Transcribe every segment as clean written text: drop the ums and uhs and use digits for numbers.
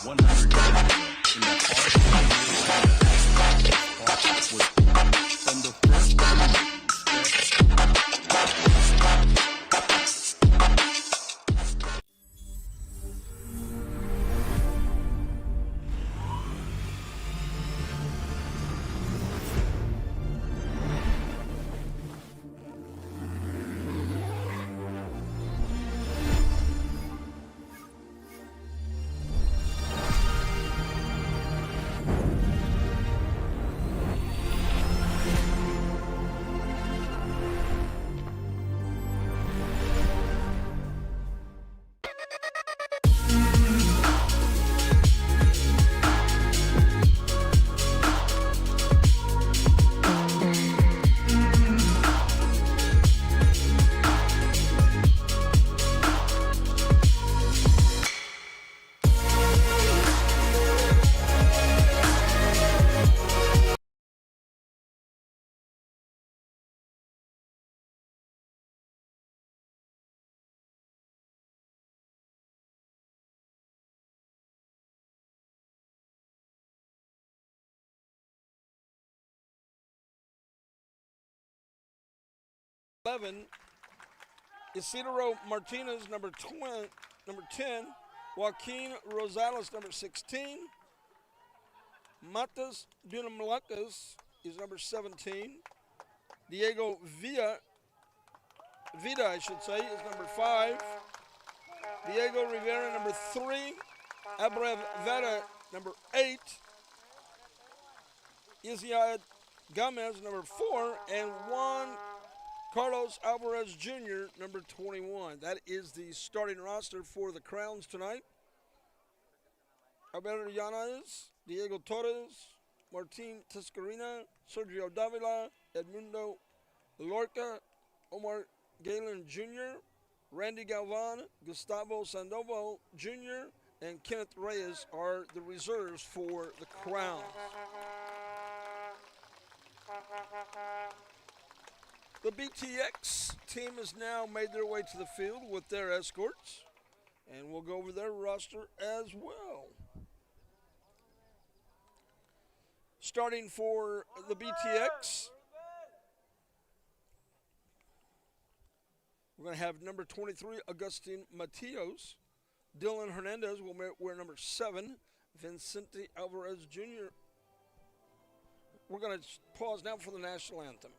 100 in that from the first Isidro Martinez, number 10. Joaquin Rosales, number 16. Matas Dunamalakas is number 17. Diego Vida, I should say, is number 5. Diego Rivera, number 3. Abrev Vera, number 8. Isiad Gomez, number 4. And Juan Carlos Alvarez Jr., number 21. That is the starting roster for the Crowns tonight. Alberto Yanez, Diego Torres, Martin Tiscarina, Sergio Davila, Edmundo Lorca, Omar Galen Jr., Randy Galvan, Gustavo Sandoval Jr., and Kenneth Reyes are the reserves for the Crowns. The BTX team has now made their way to the field with their escorts, and we'll go over their roster as well. Starting for the BTX, we're going to have number 23, Agustin Matios. Dylan Hernandez will wear number 7, Vicente Alvarez Jr. We're going to pause now for the national anthem.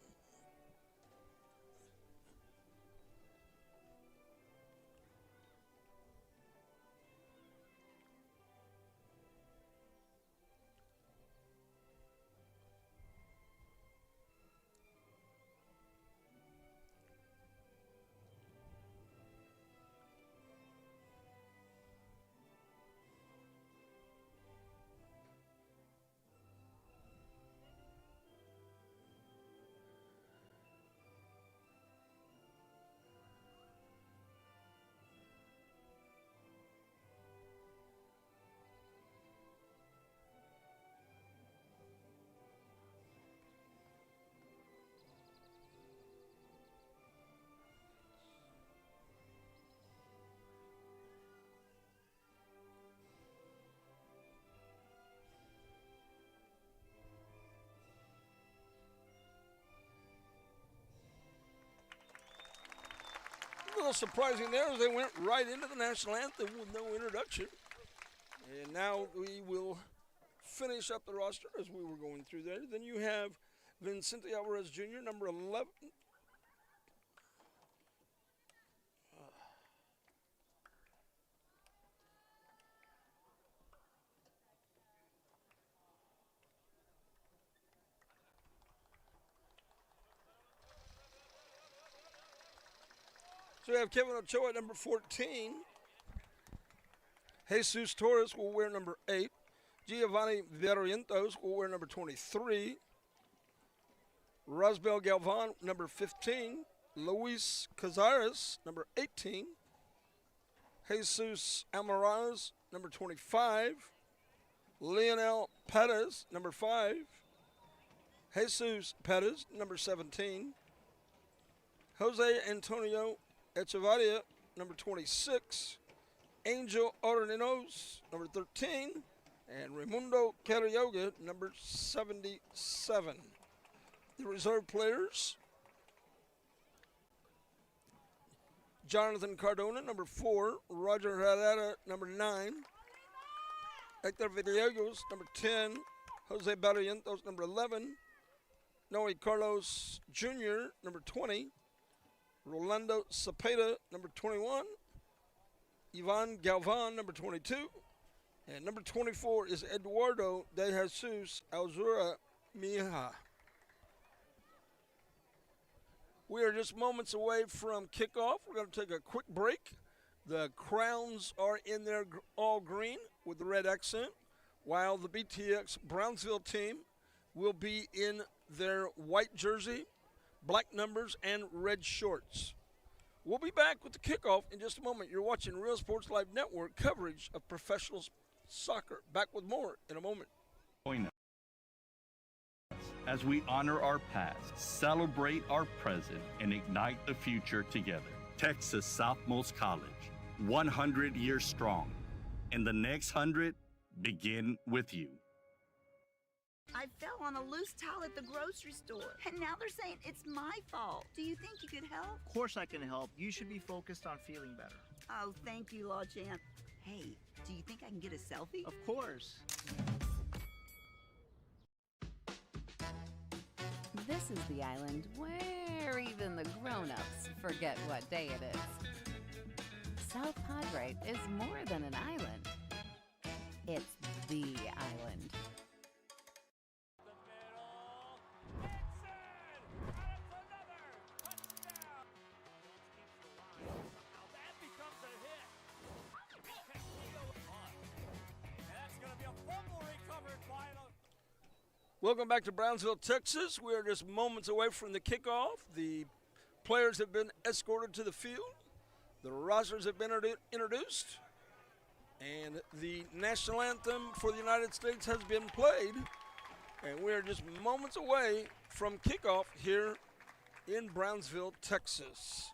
A little surprising there as they went right into the national anthem with no introduction. And now we will finish up the roster as we were going through there. Then you have Vicente Alvarez Jr., number 11. So we have Kevin Ochoa at number 14. Jesus Torres will wear number 8. Giovanni Barrientos will wear number 23. Rosbel Galvan, number 15. Luis Cazares, number 18. Jesus Almaraz, number 25. Leonel Perez, number 5. Jesus Perez, number 17. Jose Antonio Echevarria, number 26. Angel Arenos, number 13, and Raimundo Carrioga, number 77. The reserve players, Jonathan Cardona, number 4, Roger Herrera, number 9, Hector Villegas, number 10, Jose Barrientos, number 11, Noe Carlos Jr., number 20, Rolando Cepeda, number 21, Ivan Galvan, number 22, and number 24 is Eduardo de Jesus Alzura Mija. We are just moments away from kickoff. We're going to take a quick break. The crowns are in their all green with the red accent, while the BTX Brownsville team will be in their white jersey, black numbers, and red shorts. We'll be back with the kickoff in just a moment. You're watching Real Sports Live Network coverage of professional soccer. Back with more in a moment. Join us as we honor our past, celebrate our present, and ignite the future together. Texas Southmost College, 100 years strong, and the next 100 begin with you. I fell on a loose towel at the grocery store, and now they're saying it's my fault. Do you think you could help? Of course I can help. You should be focused on feeling better. Oh, thank you, Law Champ. Hey, do you think I can get a selfie? Of course. This is the island where even the grown-ups forget what day it is. South Padre is more than an island. It's the island. Welcome back to Brownsville, Texas. We are just moments away from the kickoff. The players have been escorted to the field. The rosters have been introduced. And the national anthem for the United States has been played. And we are just moments away from kickoff here in Brownsville, Texas.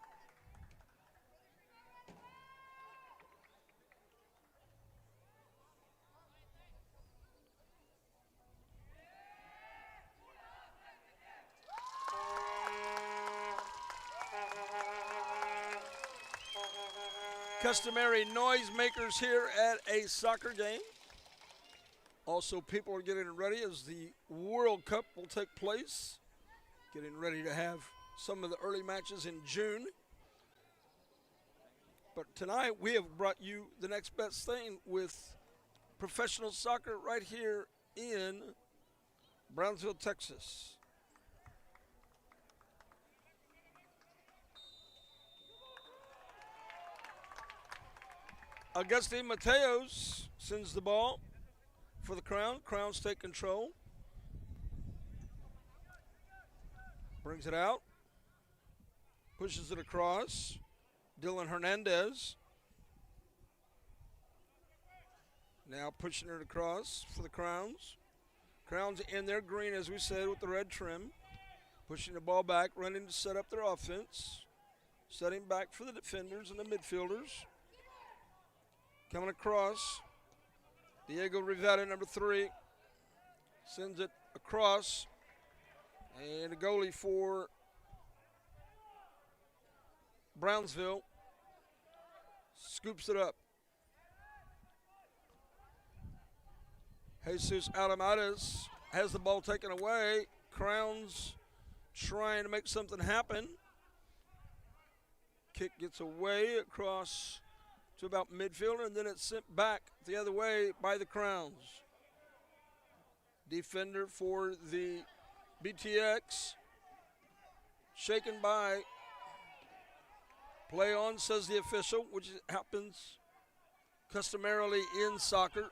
Customary noisemakers here at a soccer game. Also, people are getting ready as the World Cup will take place. Getting ready to have some of the early matches in June. But tonight we have brought you the next best thing with professional soccer right here in Brownsville, Texas. Agustin Mateos sends the ball for the Crown. Crowns take control. Brings it out. Pushes it across. Dylan Hernandez. Now pushing it across for the Crowns. Crowns in their green, as we said, with the red trim. Pushing the ball back, running to set up their offense. Setting back for the defenders and the midfielders. Coming across, Diego Rivera, number 3, sends it across, and the goalie for Brownsville scoops it up. Jesus Alamares has the ball taken away. Crowns trying to make something happen. Kick gets away across to about midfielder, and then it's sent back the other way by the Crowns. Defender for the BTX, shaken by. Play on, says the official, which happens customarily in soccer.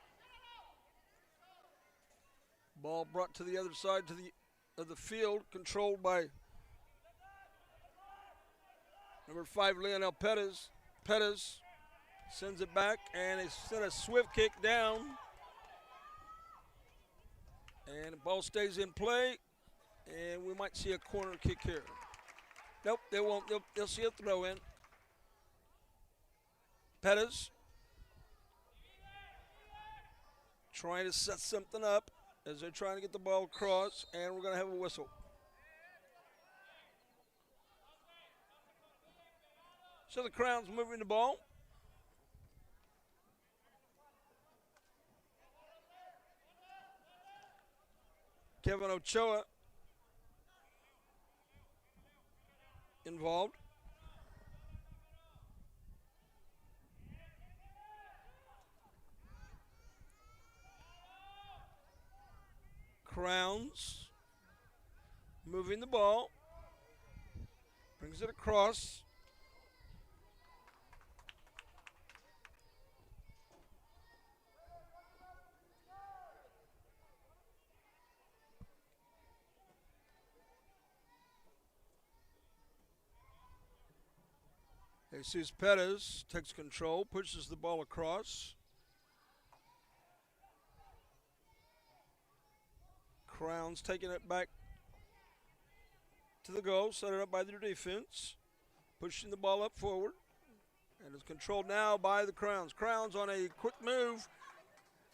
Ball brought to the other side of the field, controlled by number 5, Leonel Pettis. Pettis sends it back, and he sent a swift kick down. And the ball stays in play, and we might see a corner kick here. Nope, they won't. They'll see a throw in. Pettis trying to set something up as they're trying to get the ball across, and we're going to have a whistle. So the Crowns moving the ball. Kevin Ochoa involved. Crowns moving the ball. Brings it across. Jesus Perez takes control, pushes the ball across. Crowns taking it back to the goal, set it up by their defense, pushing the ball up forward, and it's controlled now by the Crowns. Crowns on a quick move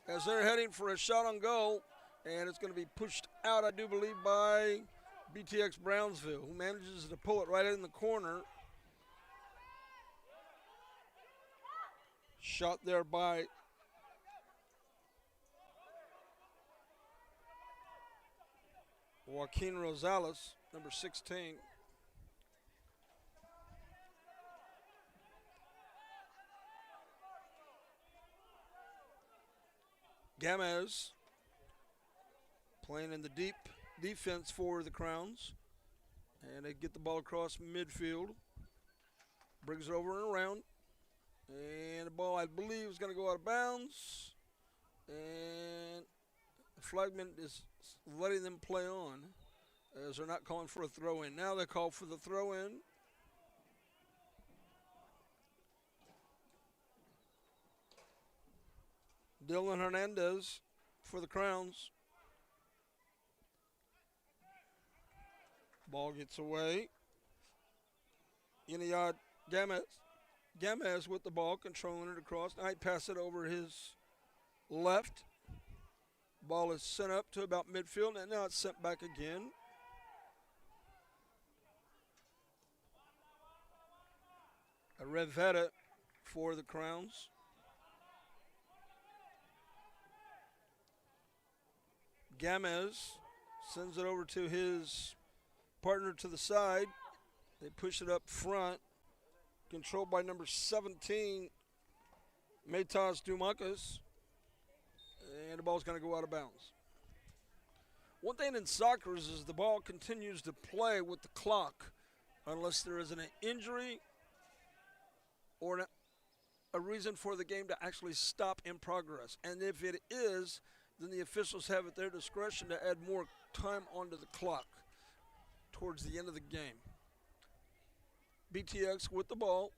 as they're heading for a shot on goal, and it's going to be pushed out, I do believe, by BTX Brownsville, who manages to pull it right in the corner. Shot there by Joaquin Rosales, number 16. Gamez playing in the deep defense for the Crowns. And they get the ball across midfield. Brings it over and around. And the ball, I believe, is going to go out of bounds. And the flagman is letting them play on as they're not calling for a throw-in. Now they call for the throw-in. Dylan Hernandez for the Crowns. Ball gets away. Inayad Gamez with the ball, controlling it across. Knight pass it over his left. Ball is sent up to about midfield, and now it's sent back again. A Revetta for the Crowns. Gamez sends it over to his partner to the side. They push it up front. Controlled by number 17, Metas Dumakas. And the ball's going to go out of bounds. One thing in soccer is the ball continues to play with the clock unless there is an injury or a reason for the game to actually stop in progress. And if it is, then the officials have at their discretion to add more time onto the clock towards the end of the game. BTX with the ball.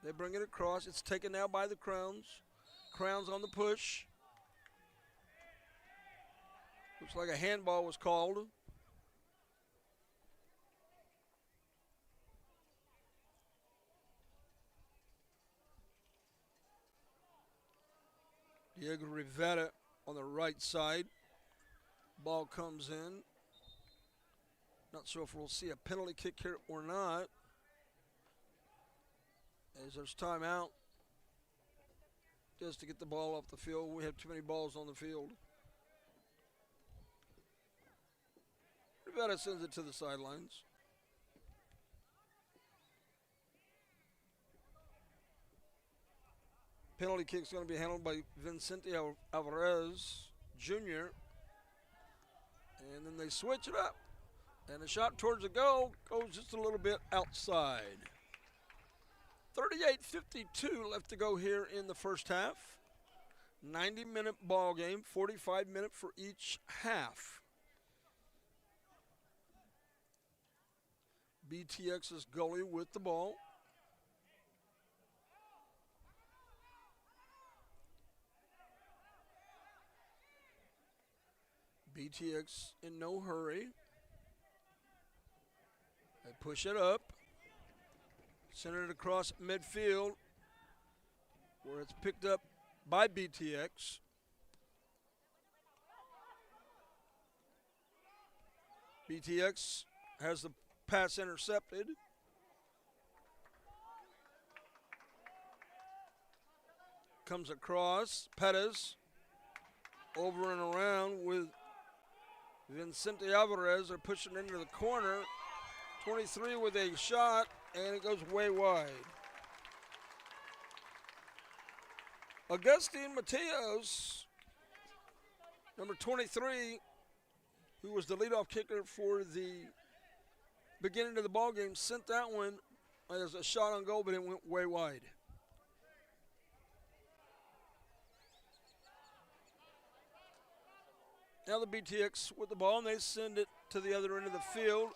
They bring it across. It's taken now by the Crowns. Crowns on the push. Looks like a handball was called. Diego Rivera on the right side. Ball comes in. Not sure if we'll see a penalty kick here or not. As there's timeout just to get the ball off the field. We have too many balls on the field. Rivera sends it to the sidelines. Penalty kick's going to be handled by Vicente Alvarez Jr. And then they switch it up. And the shot towards the goal goes just a little bit outside. 38:52 left to go here in the first half. 90-minute ball game, 45-minute for each half. BTX's goalie with the ball. BTX in no hurry. They push it up. Send it across midfield where it's picked up by BTX. BTX has the pass intercepted. Comes across. Pettis over and around with Vicente Alvarez. They're pushing into the corner. 23 with a shot, and it goes way wide. Augustine Mateos, number 23, who was the leadoff kicker for the beginning of the ball game, sent that one as a shot on goal, but it went way wide. Now the BTX with the ball, and they send it to the other end of the field,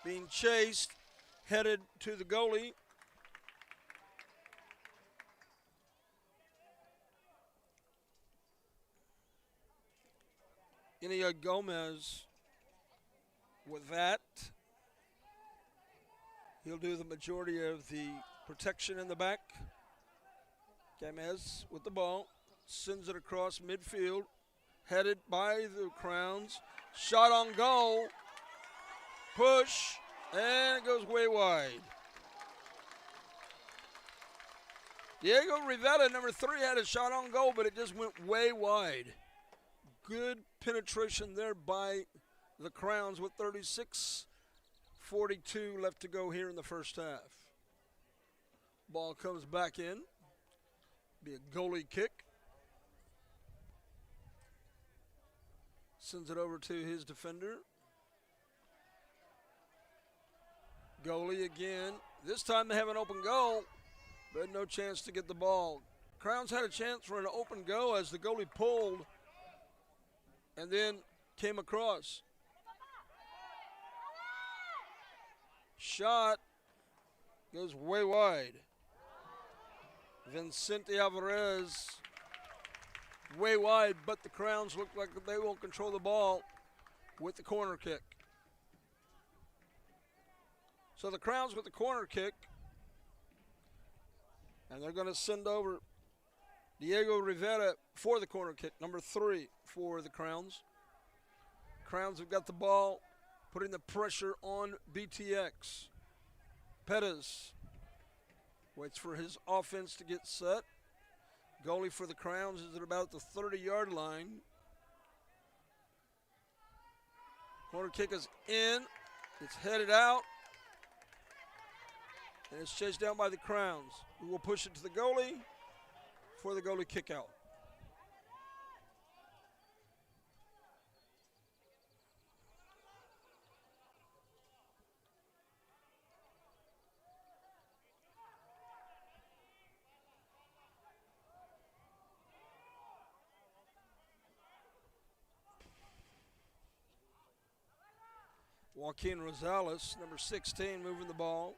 being chased, headed to the goalie. Inia Gomez with that. He'll do the majority of the protection in the back. Gomez with the ball, sends it across midfield, headed by the Crowns. Shot on goal, push, and it goes way wide. Diego Rivera, number 3, had a shot on goal, but it just went way wide. Good penetration there by the Crowns with 36:42 left to go here in the first half. Ball comes back in. Be a goalie kick. Sends it over to his defender. Goalie again. This time they have an open goal, but no chance to get the ball. Crowns had a chance for an open goal as the goalie pulled and then came across. Shot goes way wide. Vicente Alvarez way wide, but the Crowns look like they will control the ball with the corner kick. So the Crowns with the corner kick, and they're going to send over Diego Rivera for the corner kick, number 3 for the Crowns. Crowns have got the ball, putting the pressure on BTX. Pettis waits for his offense to get set. Goalie for the Crowns is at about the 30-yard line. Corner kick is in. It's headed out. And it's chased down by the Crowns, who will push it to the goalie for the goalie kick out. Joaquin Rosales, number 16, moving the ball.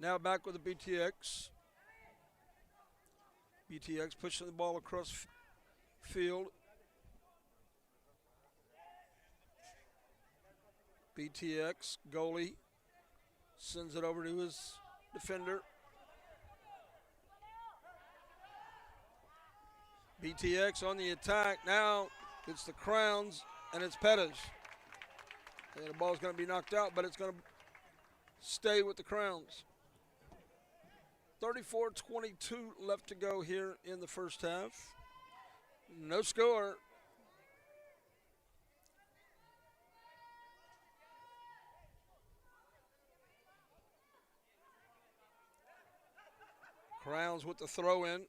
Now back with the BTX. BTX pushing the ball across field. BTX, goalie, sends it over to his defender. BTX on the attack. Now it's the Crowns, and it's Pettis. And the ball's going to be knocked out, but it's going to stay with the Crowns. 34-22 left to go here in the first half. No score. Crowns with the throw in.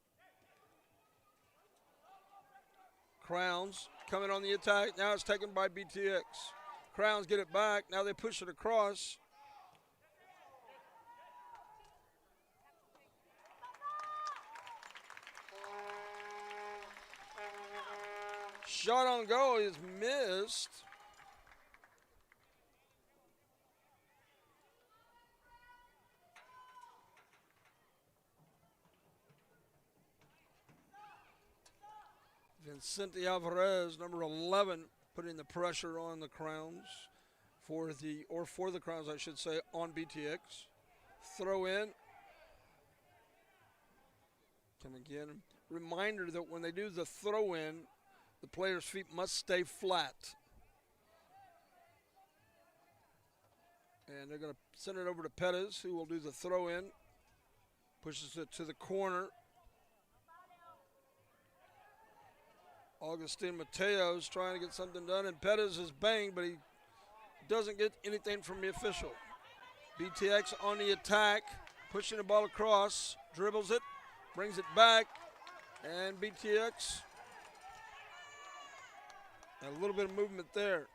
Crowns coming on the attack. Now it's taken by BTX. Crowns get it back. Now they push it across. Shot on goal is missed. Vicente Alvarez, number 11, putting the pressure on the Crowns for the Crowns, I should say, on BTX. Throw in. Come again. Reminder that when they do the throw in, the player's feet must stay flat. And they're going to send it over to Pettis, who will do the throw in. Pushes it to the corner. Augustine Mateo's trying to get something done, and Pettis is banged, but he doesn't get anything from the official. BTX on the attack, pushing the ball across, dribbles it, brings it back, and BTX, a little bit of movement there.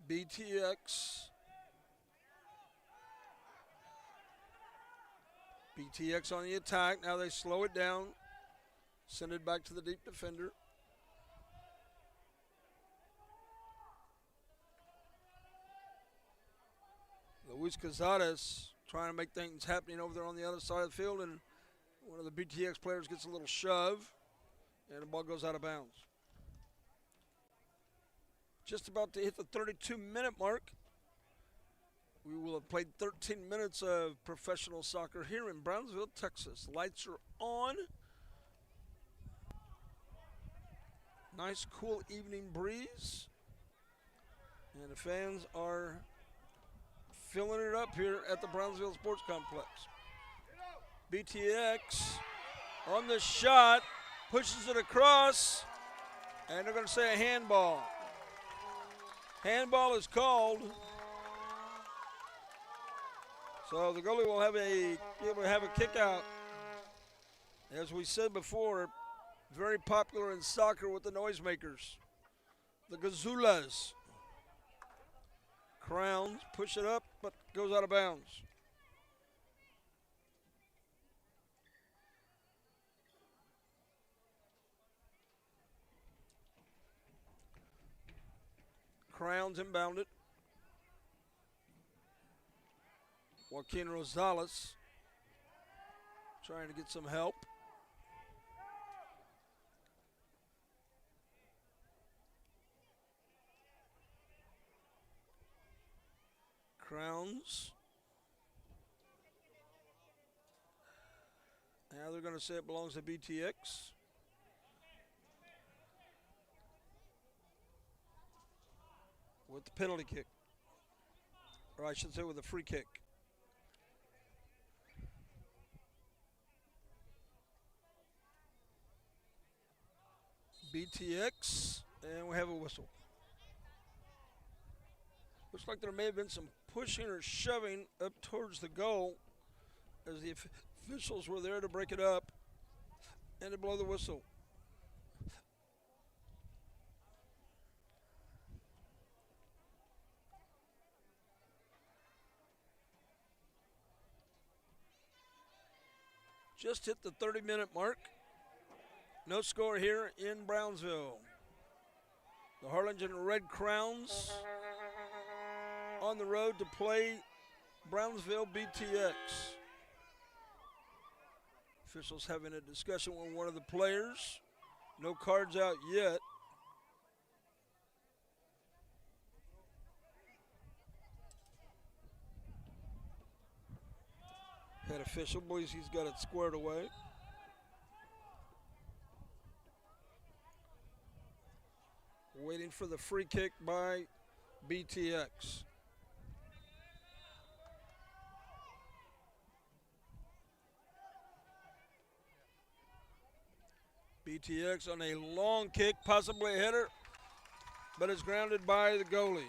BTX on the attack. Now they slow it down. Send it back to the deep defender. Luis Cazares trying to make things happening over there on the other side of the field, and one of the BTX players gets a little shove, and the ball goes out of bounds. Just about to hit the 32-minute mark. We will have played 13 minutes of professional soccer here in Brownsville, Texas. Lights are on. Nice, cool evening breeze. And the fans are filling it up here at the Brownsville Sports Complex. BTX on the shot, pushes it across, and they're going to say a handball. Handball is called. So the goalie will be able to have a kick out. As we said before, very popular in soccer with the noisemakers. The Gazulas. Crowns, push it up, but goes out of bounds. Crowns inbounded. Joaquin Rosales trying to get some help. Crowns. Now they're going to say it belongs to BTX. With the penalty kick. Or I should say with a free kick. BTX, and we have a whistle. Looks like there may have been some pushing or shoving up towards the goal as the officials were there to break it up and to blow the whistle. Just hit the 30-minute mark. No score here in Brownsville. The Harlingen Red Crowns on the road to play Brownsville BTX. Officials having a discussion with one of the players. No cards out yet. Head official believes he's got it squared away. Waiting for the free kick by BTX. BTX on a long kick, possibly a header, but it's grounded by the goalie.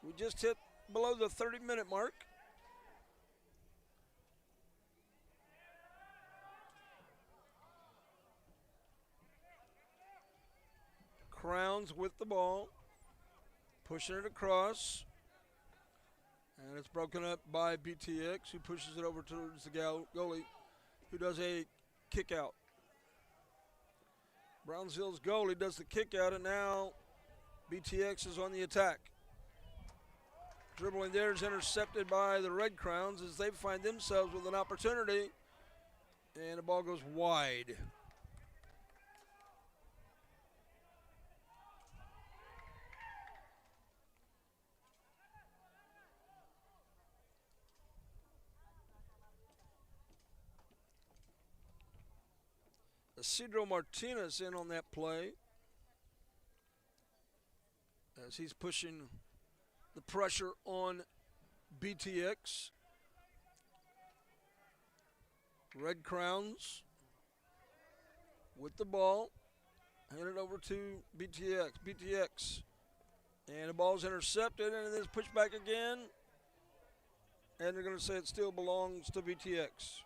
We just hit below the 30-minute mark. Crowns with the ball, pushing it across, and it's broken up by BTX, who pushes it over towards the goalie, who does a kick out. Brownsville's goalie does the kick out, and now BTX is on the attack. Dribbling there is intercepted by the Red Crowns as they find themselves with an opportunity, and the ball goes wide. Isidro Martinez in on that play as he's pushing the pressure on BTX. Red Crowns with the ball. Hand it over to BTX. BTX. And the ball's intercepted, and it is pushed back again. And they're going to say it still belongs to BTX.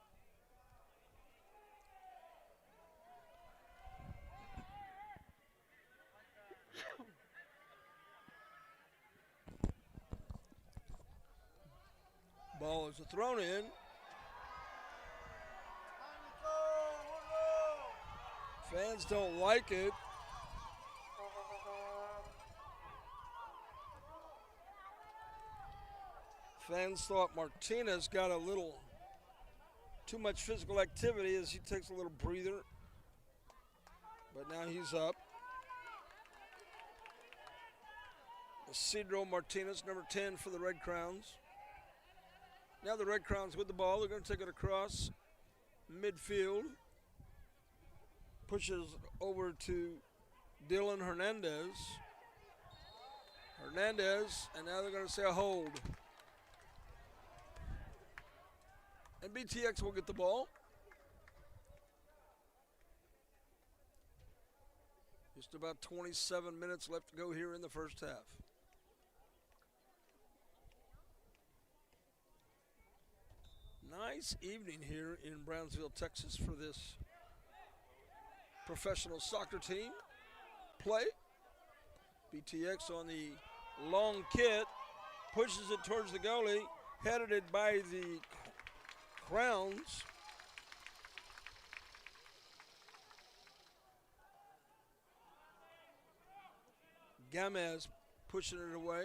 Ball is thrown in. Fans don't like it. Fans thought Martinez got a little too much physical activity as he takes a little breather. But now he's up. Isidro Martinez, number 10 for the Red Crowns. Now the Red Crowns with the ball. They're going to take it across midfield. Pushes over to Dylan Hernandez. Hernandez, and now they're going to say a hold. And BTX will get the ball. Just about 27 minutes left to go here in the first half. Nice evening here in Brownsville, Texas for this professional soccer team play. BTX on the long kit, pushes it towards the goalie, headed it by the Crowns. Gamez pushing it away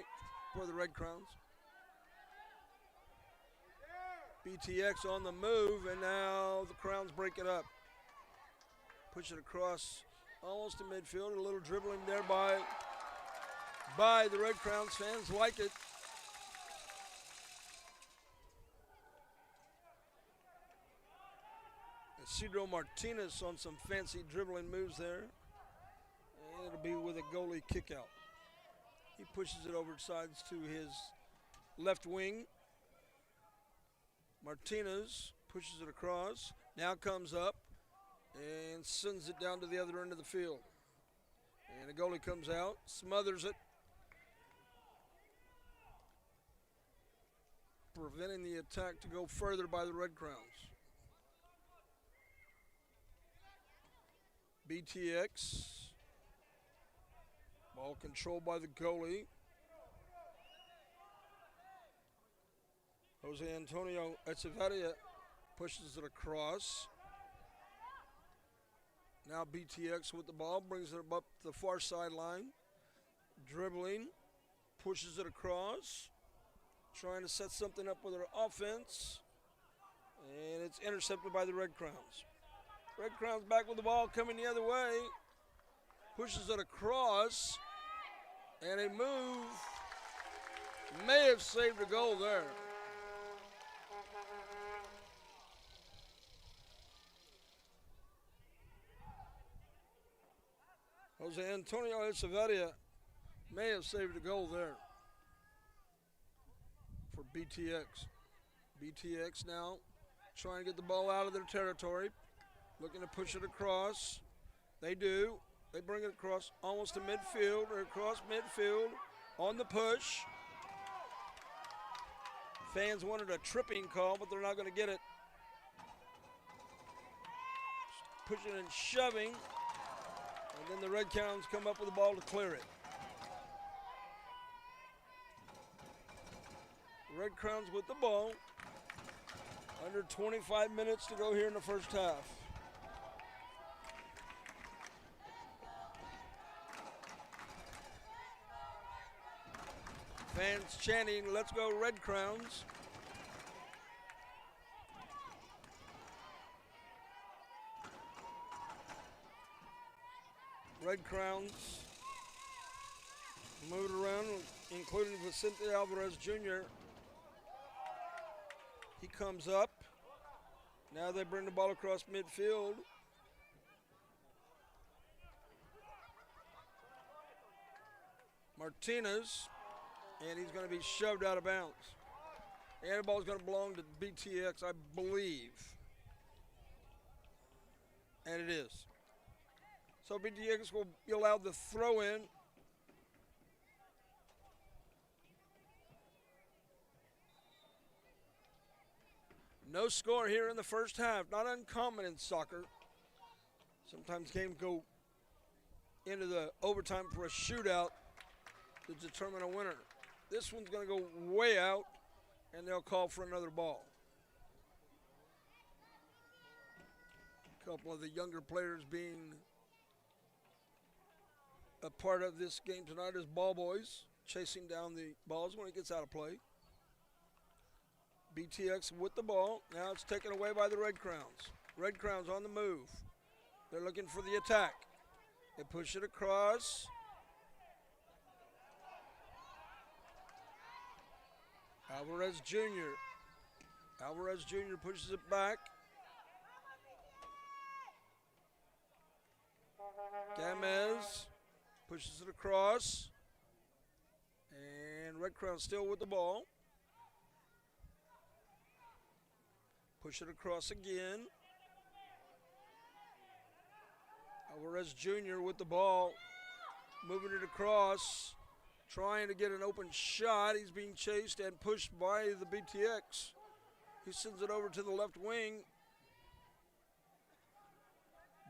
for the Red Crowns. BTX on the move, and now the Crowns break it up. Push it across almost to midfield. A little dribbling there by the Red Crowns. Fans like it. Isidro Martinez on some fancy dribbling moves there. And it'll be with a goalie kick out. He pushes it over sides to his left wing. Martinez pushes it across. Now comes up and sends it down to the other end of the field. And the goalie comes out, smothers it, preventing the attack to go further by the Red Crowns. BTX, ball controlled by the goalie. Jose Antonio Echeverria pushes it across. Now BTX with the ball, brings it up the far sideline. Dribbling, pushes it across. Trying to set something up with their offense. And it's intercepted by the Red Crowns. Red Crowns back with the ball, coming the other way. Pushes it across. And a move may have saved a goal there. Jose Antonio Echeverria may have saved a goal there for BTX. BTX now trying to get the ball out of their territory, looking to push it across. They do. They bring it across almost to midfield, or across midfield on the push. Fans wanted a tripping call, but they're not going to get it. Pushing and shoving. And then the Red Crowns come up with the ball to clear it. Red Crowns with the ball. Under 25 minutes to go here in the first half. Fans chanting, "Let's go Red Crowns." Red Crowns moved around, including Vicente Alvarez Jr. He comes up. Now they bring the ball across midfield. Martinez, and he's going to be shoved out of bounds. And the ball's going to belong to BTX, I believe. And it is. So BTX will be allowed to throw in. No score here in the first half. Not uncommon in soccer. Sometimes games go into the overtime for a shootout to determine a winner. This one's going to go way out, and they'll call for another ball. A couple of the younger players being a part of this game tonight as ball boys, chasing down the balls when it gets out of play. BTX with the ball. Now it's taken away by the Red Crowns. Red Crowns on the move. They're looking for the attack. They push it across. Alvarez Jr. Alvarez Jr. pushes it back. Gamez pushes it across. And Red Crown still with the ball. Push it across again. Alvarez Jr. with the ball. Moving it across. Trying to get an open shot. He's being chased and pushed by the BTX. He sends it over to the left wing.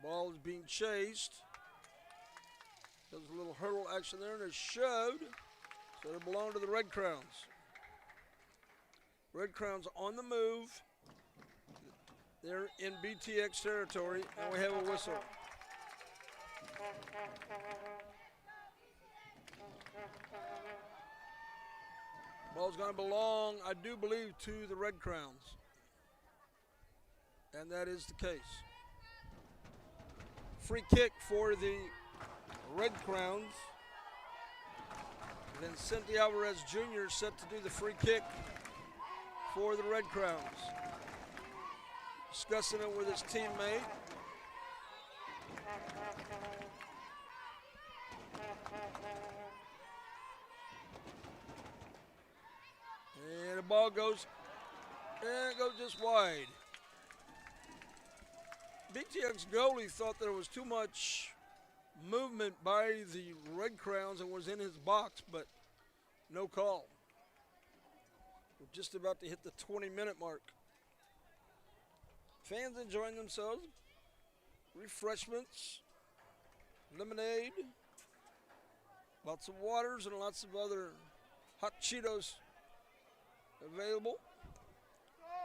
Ball is being chased. Does a little hurdle action there and is shoved. So it'll belong to the Red Crowns. Red Crowns on the move. They're in BTX territory, and we have a whistle. Ball's going to belong, I do believe, to the Red Crowns. And that is the case. Free kick for the Red Crowns. Vincente Alvarez Jr. set to do the free kick for the Red Crowns. Discussing it with his teammate. And the ball goes, and it goes just wide. BTX goalie thought there was too much movement by the Red Crowns and was in his box, but no call. We're just about to hit the 20-minute mark. Fans enjoying themselves. Refreshments, lemonade, lots of waters and lots of other hot Cheetos available.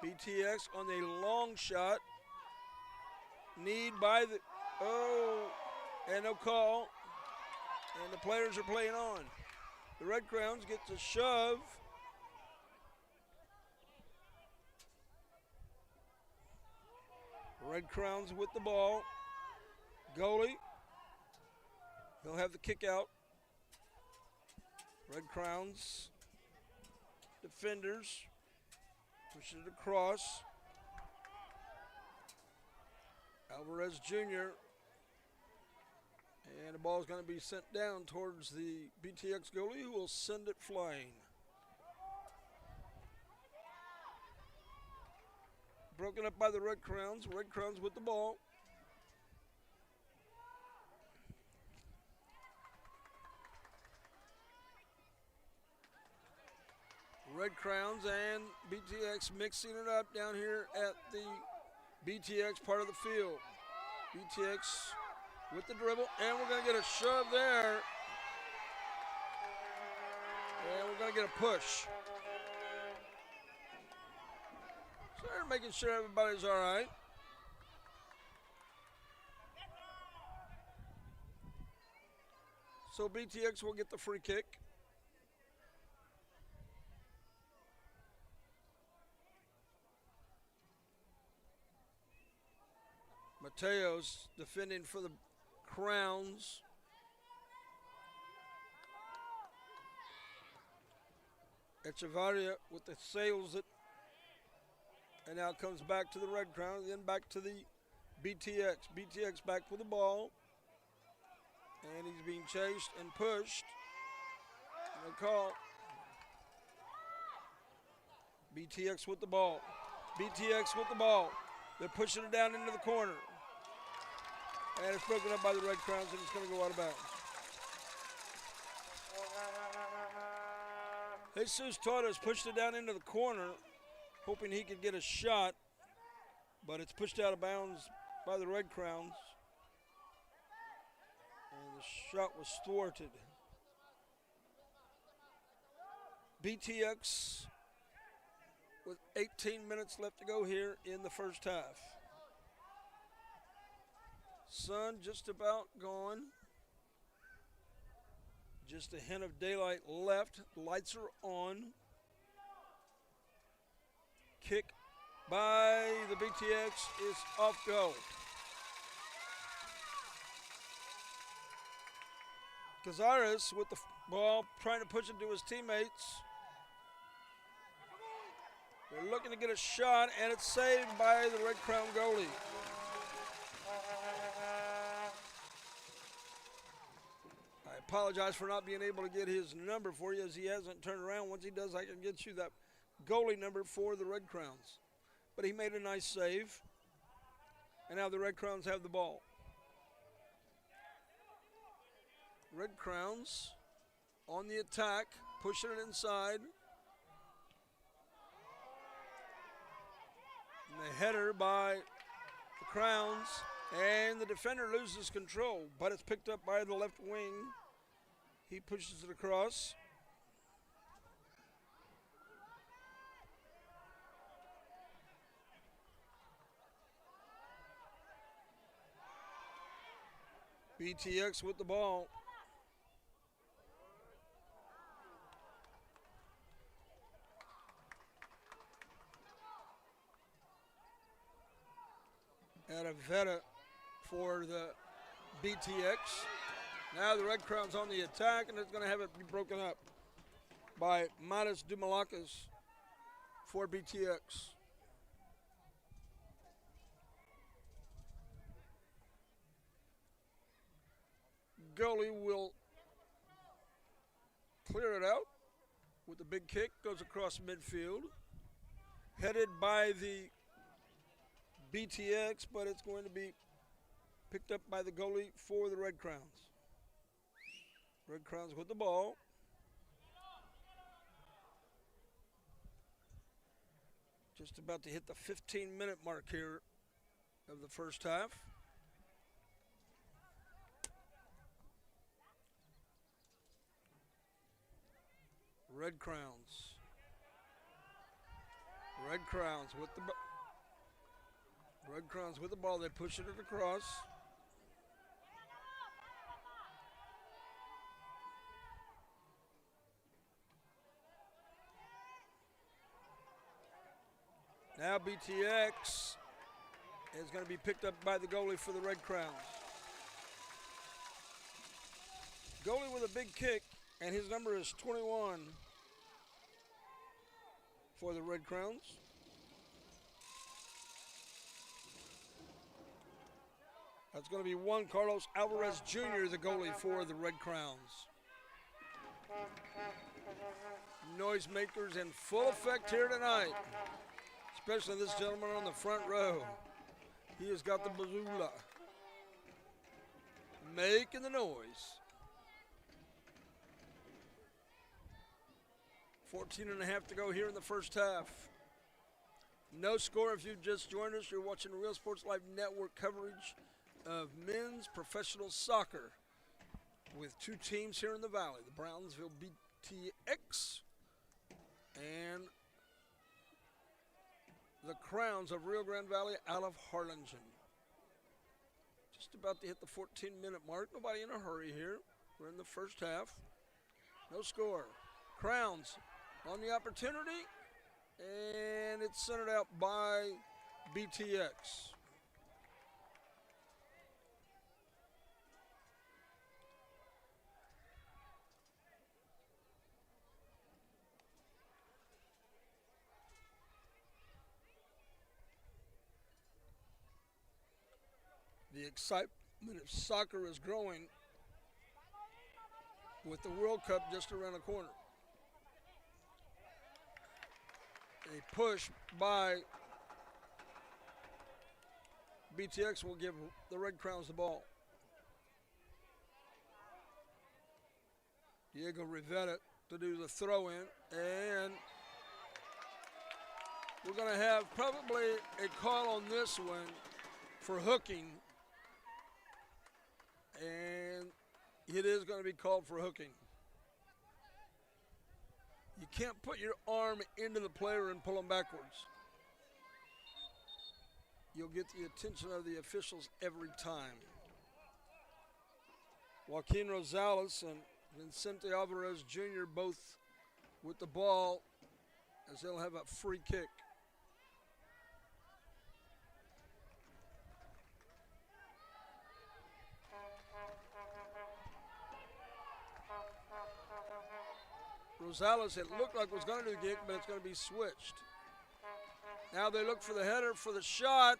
BTX on the long shot. Need by the, and no call. And the players are playing on. The Red Crowns get to shove. Red Crowns with the ball. Goalie. He'll have the kick out. Red Crowns. Defenders. Push it across. Alvarez Jr. And the ball is going to be sent down towards the BTX goalie, who will send it flying. Broken up by the Red Crowns. Red Crowns with the ball. Red Crowns and BTX mixing it up down here at the BTX part of the field. BTX with the dribble, and we're going to get a shove there. And we're going to get a push. So they're making sure everybody's all right. So BTX will get the free kick. Mateos defending for the Crowns. Echevarria with the sails it. And now comes back to the Red Crown, then back to the BTX. BTX back with the ball. And he's being chased and pushed. No call. BTX with the ball. BTX with the ball. They're pushing it down into the corner. And it's broken up by the Red Crowns, and it's going to go out of bounds. Jesus Torres pushed it down into the corner, hoping he could get a shot, but it's pushed out of bounds by the Red Crowns. And the shot was thwarted. BTX with 18 minutes left to go here in the first half. Sun just about gone. Just a hint of daylight left. Lights are on. Kick by the BTX is off goal. Cazares with the ball, trying to push it to his teammates. They're looking to get a shot, and it's saved by the Red Crown goalie. I apologize for not being able to get his number for you, as he hasn't turned around. Once he does, I can get you that goalie number for the Red Crowns. But he made a nice save, and now the Red Crowns have the ball. Red Crowns on the attack, pushing it inside. And the header by the Crowns, and the defender loses control, but it's picked up by the left wing. He pushes it across. BTX with the ball. Veta for the BTX. Now the Red Crown's on the attack, and it's going to have it be broken up by Matas Dumalakas for BTX. Goalie will clear it out with a big kick, goes across midfield. Headed by the BTX, but it's going to be picked up by the goalie for the Red Crowns. Red Crowns with the ball. Just about to hit the 15-minute mark here of the first half. Red Crowns. Red Crowns with the Red Crowns with the ball. They're pushing it across. Now BTX is going to be picked up by the goalie for the Red Crowns. Goalie with a big kick, and his number is 21 for the Red Crowns. That's going to be Juan Carlos Alvarez Jr., the goalie for the Red Crowns. Noisemakers in full effect here tonight, especially this gentleman on the front row. He has got the bazoola, making the noise. 14 and a half to go here in the first half. No score if you've just joined us. You're watching Real Sports Live Network coverage of men's professional soccer with two teams here in the Valley, the Brownsville BTX and the Crowns of Rio Grande Valley out of Harlingen. Just about to hit the 14-minute mark. Nobody in a hurry here. We're in the first half. No score. Crowns on the opportunity, and it's centered out by BTX. The excitement of soccer is growing with the World Cup just around the corner. A push by BTX will give the Red Crowns the ball. Diego Rivera to do the throw in, and we're going to have probably a call on this one for hooking, and it is going to be called for hooking. You can't put your arm into the player and pull him backwards. You'll get the attention of the officials every time. Joaquin Rosales and Vicente Alvarez Jr. both with the ball as they'll have a free kick. Rosales, it looked like was going to do the kick, but it's going to be switched. Now they look for the header for the shot,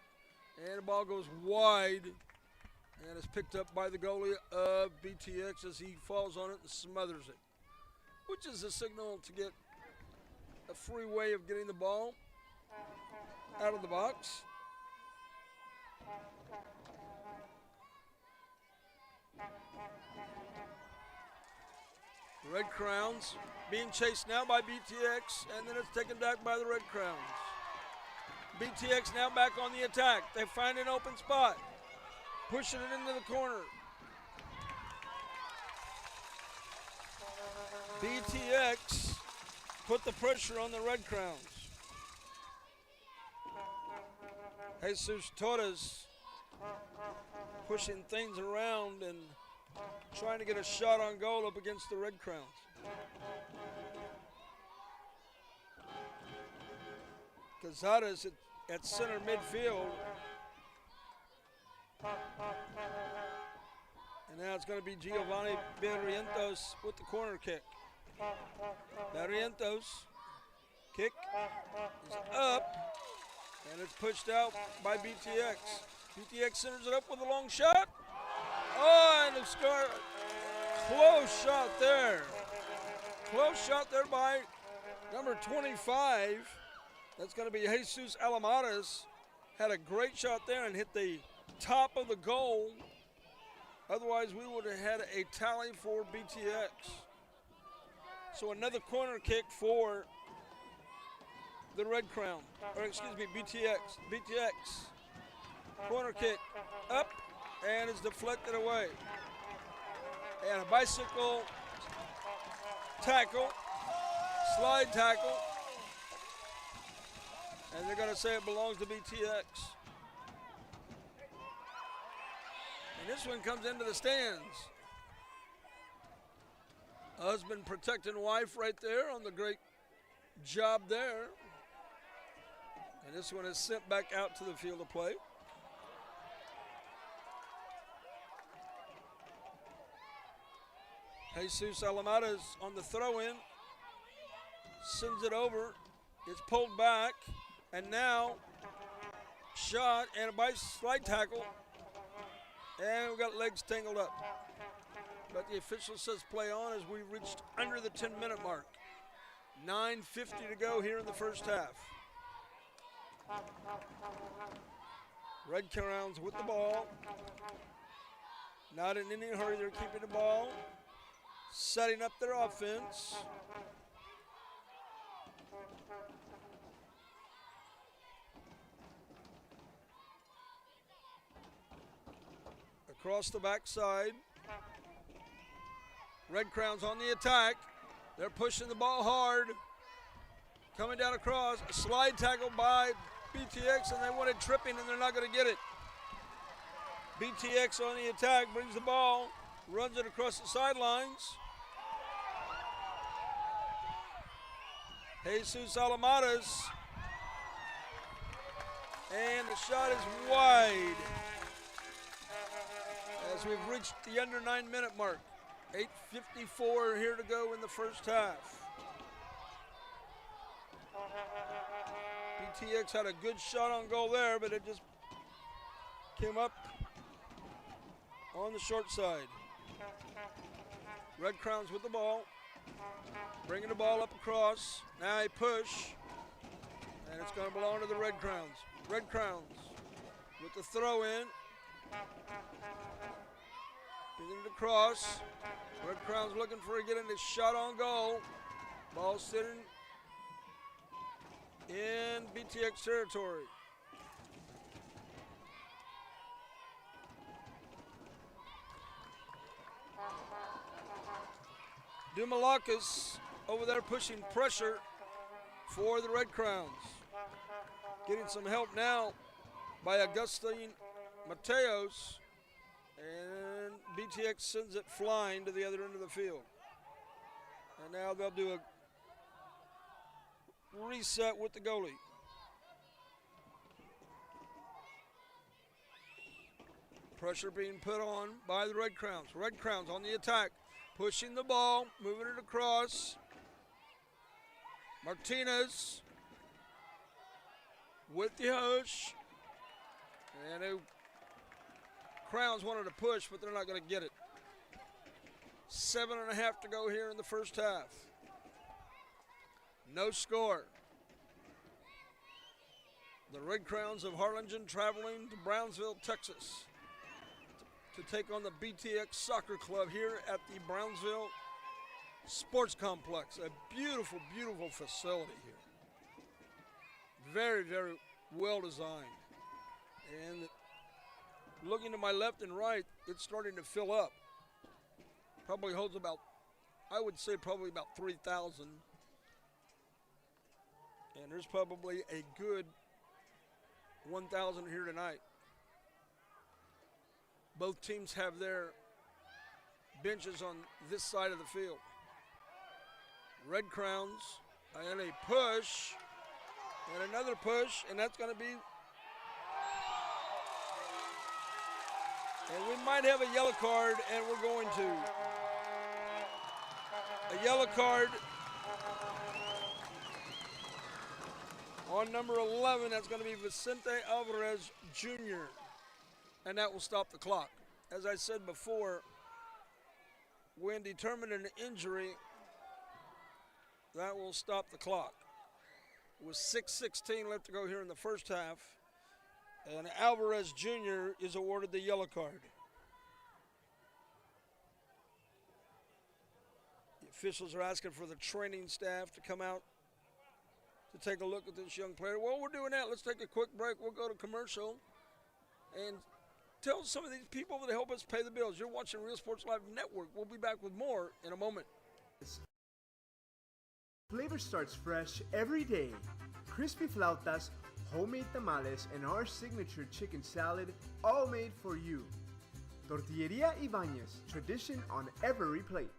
and the ball goes wide, and it's picked up by the goalie of BTX as he falls on it and smothers it, which is a signal to get a free way of getting the ball out of the box. The Red Crowns being chased now by BTX, and then it's taken back by the Red Crowns. BTX now back on the attack. They find an open spot, pushing it into the corner. BTX put the pressure on the Red Crowns. Jesus Torres pushing things around and trying to get a shot on goal up against the Red Crowns. Cazares at center midfield. And now it's going to be Giovanni Barrientos with the corner kick. Barrientos, kick is up, and it's pushed out by BTX. BTX centers it up with a long shot. Oh, and it's got close shot there. Close shot there by number 25. That's going to be Jesus Alamares. Had a great shot there and hit the top of the goal. Otherwise, we would have had a tally for BTX. So another corner kick for the Red Crown, or excuse me, BTX. BTX. Corner kick up, and it's deflected away. And a bicycle tackle, slide tackle. And they're going to say it belongs to BTX. And this one comes into the stands. Husband protecting wife right there on the great job there. And this one is sent back out to the field of play. Jesus Alamares on the throw-in. Sends it over. It's pulled back. And now, shot and a slide tackle. And we've got legs tangled up. But the official says play on as we reached under the 10-minute mark. 9:50 to go here in the first half. Red Crowns with the ball. Not in any hurry, they're keeping the ball. Setting up their offense. Across the backside. Red Crowns on the attack. They're pushing the ball hard. Coming down across. A slide tackle by BTX, and they wanted tripping, and they're not going to get it. BTX on the attack, brings the ball, runs it across the sidelines. Jesus Alamares. And the shot is wide. As we've reached the under 9-minute mark. 8:54 here to go in the first half. BTX had a good shot on goal there, but it just came up on the short side. Red Crowns with the ball. Bringing the ball up across. Now a push. And it's going to belong to the Red Crowns. Red Crowns with the throw in. Bringing it across. Red Crowns looking for getting a shot on goal. Ball sitting in BTX territory. Dumalakis over there pushing pressure for the Red Crowns. Getting some help now by Augustine Mateos. And BTX sends it flying to the other end of the field. And now they'll do a reset with the goalie. Pressure being put on by the Red Crowns. Red Crowns on the attack. Pushing the ball, moving it across. Martinez with the hush. And the Crowns wanted to push, but they're not going to get it. 7.5 to go here in the first half. No score. The Red Crowns of Harlingen traveling to Brownsville, Texas to take on the BTX Soccer Club here at the Brownsville Sports Complex. A beautiful, beautiful facility here. Very, very well designed. And looking to my left and right, it's starting to fill up. Probably holds about, I would say probably about 3,000. And there's probably a good 1,000 here tonight. Both teams have their benches on this side of the field. Red Crowns, and a push, and another push, and that's going to be, and we might have a yellow card, and we're going to. A yellow card on number 11, that's going to be Vicente Alvarez Jr., and that will stop the clock. As I said before, when determining an injury, that will stop the clock. With 6:16 left to go here in the first half, and Alvarez Jr. is awarded the yellow card. The officials are asking for the training staff to come out to take a look at this young player. Well, we're doing that. Let's take a quick break. We'll go to commercial and tell some of these people that help us pay the bills. You're watching Real Sports Live Network. We'll be back with more in a moment. Flavor starts fresh every day. Crispy flautas, homemade tamales, and our signature chicken salad, all made for you. Tortilleria Ibañez, tradition on every plate.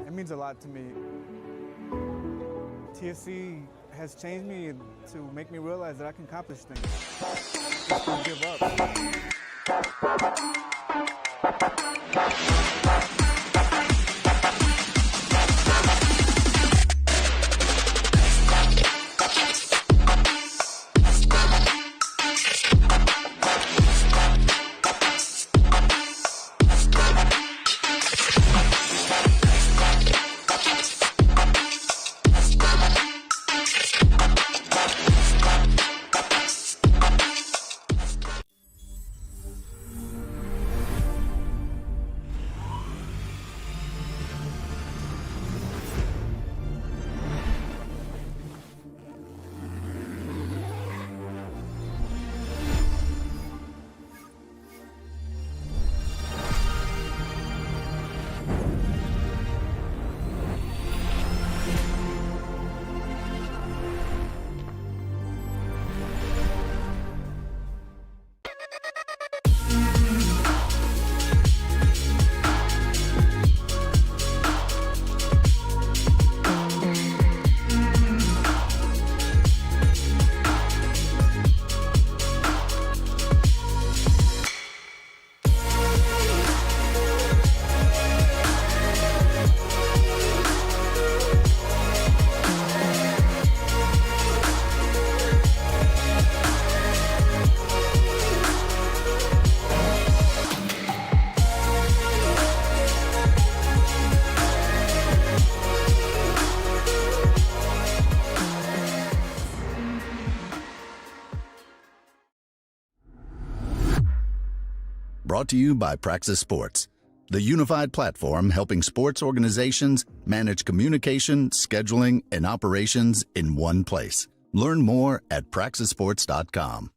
It means a lot to me. TSC has changed me to make me realize that I can accomplish things. Just don't give up. Brought to you by Praxis Sports, the unified platform helping sports organizations manage communication, scheduling, and operations in one place. Learn more at praxisports.com.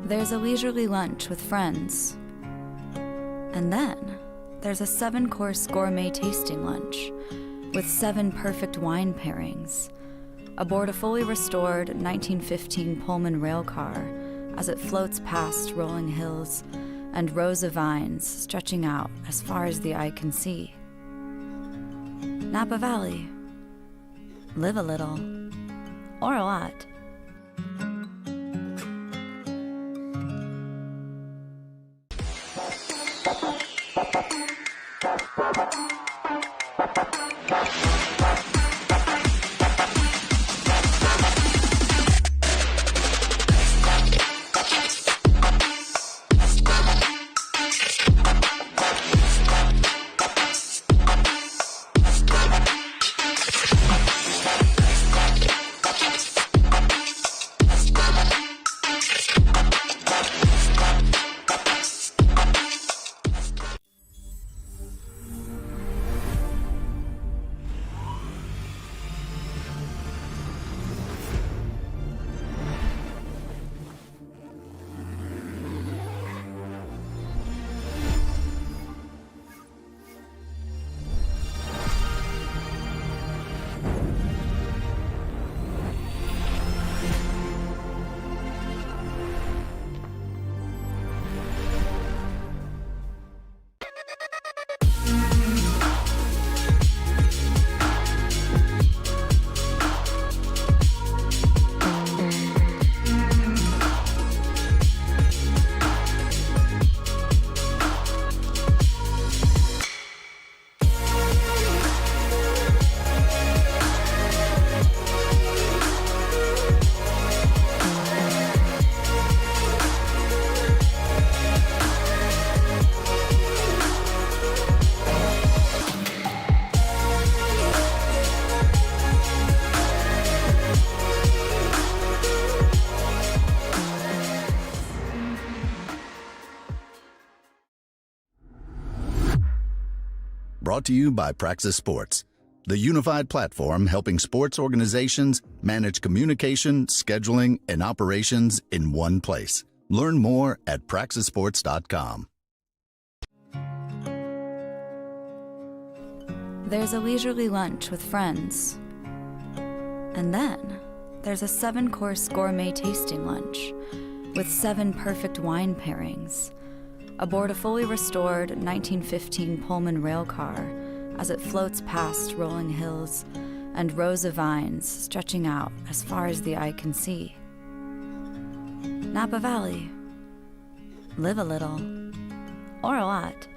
There's a leisurely lunch with friends. And then there's a 7-course gourmet tasting lunch with 7 perfect wine pairings aboard a fully restored 1915 Pullman rail car as it floats past rolling hills and rows of vines stretching out as far as the eye can see. Napa Valley. Live a little, or a lot. Brought to you by Praxis Sports, the unified platform helping sports organizations manage communication, scheduling, and operations in one place. Learn more at praxisports.com. There's a leisurely lunch with friends. And then there's a 7-course gourmet tasting lunch with 7 perfect wine pairings aboard a fully restored 1915 Pullman rail car as it floats past rolling hills and rows of vines stretching out as far as the eye can see. Napa Valley. Live a little, or a lot.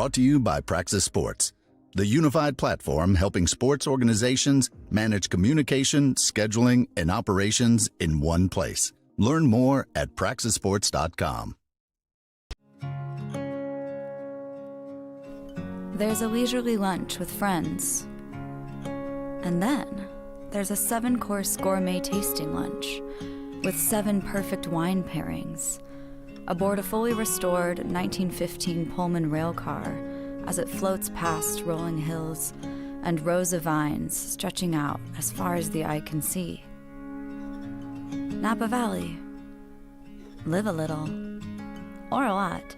Brought to you by Praxis Sports, the unified platform helping sports organizations manage communication, scheduling, and operations in one place. Learn more at praxisports.com. There's a leisurely lunch with friends. And then there's a 7-course gourmet tasting lunch with 7 perfect wine pairings aboard a fully restored 1915 Pullman rail car as it floats past rolling hills and rows of vines stretching out as far as the eye can see. Napa Valley. Live a little, or a lot.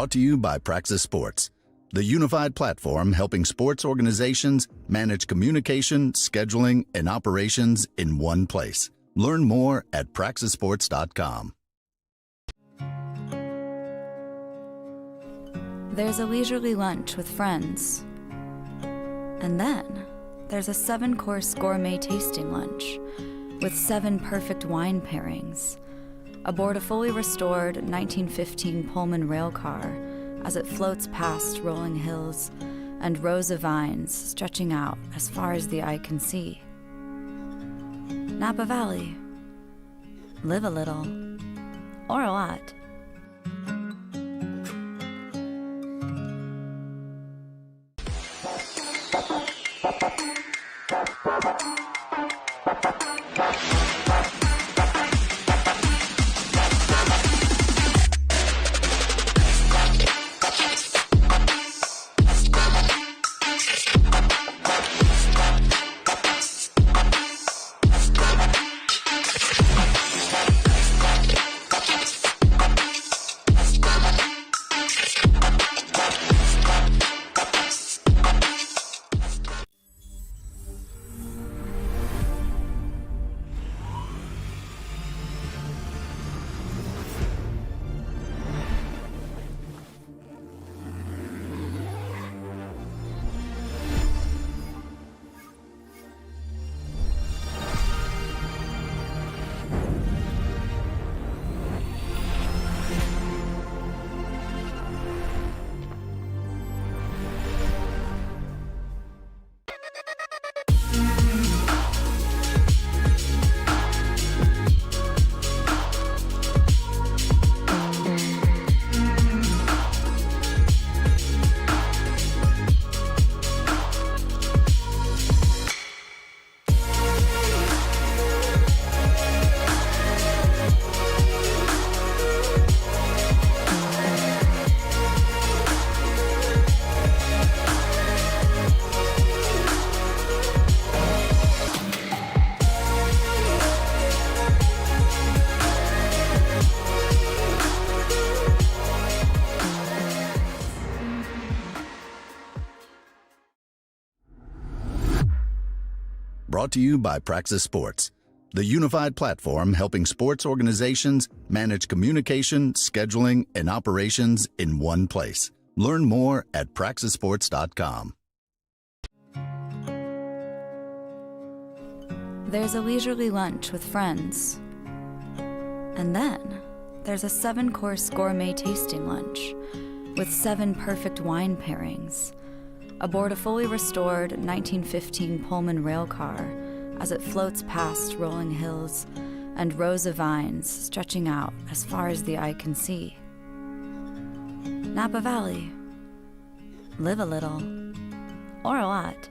Brought to you by Praxis Sports, the unified platform helping sports organizations manage communication, scheduling, and operations in one place. Learn more at praxisports.com. There's a leisurely lunch with friends. And then there's a 7-course gourmet tasting lunch with 7 perfect wine pairings aboard a fully restored 1915 Pullman rail car as it floats past rolling hills and rows of vines stretching out as far as the eye can see. Napa Valley. Live a little, or a lot. Brought to you by Praxis Sports, the unified platform helping sports organizations manage communication, scheduling, and operations in one place. Learn more at praxisports.com. There's a leisurely lunch with friends. And then there's a 7-course gourmet tasting lunch with 7 perfect wine pairings aboard a fully restored 1915 Pullman rail car as it floats past rolling hills and rows of vines stretching out as far as the eye can see. Napa Valley. Live a little, or a lot.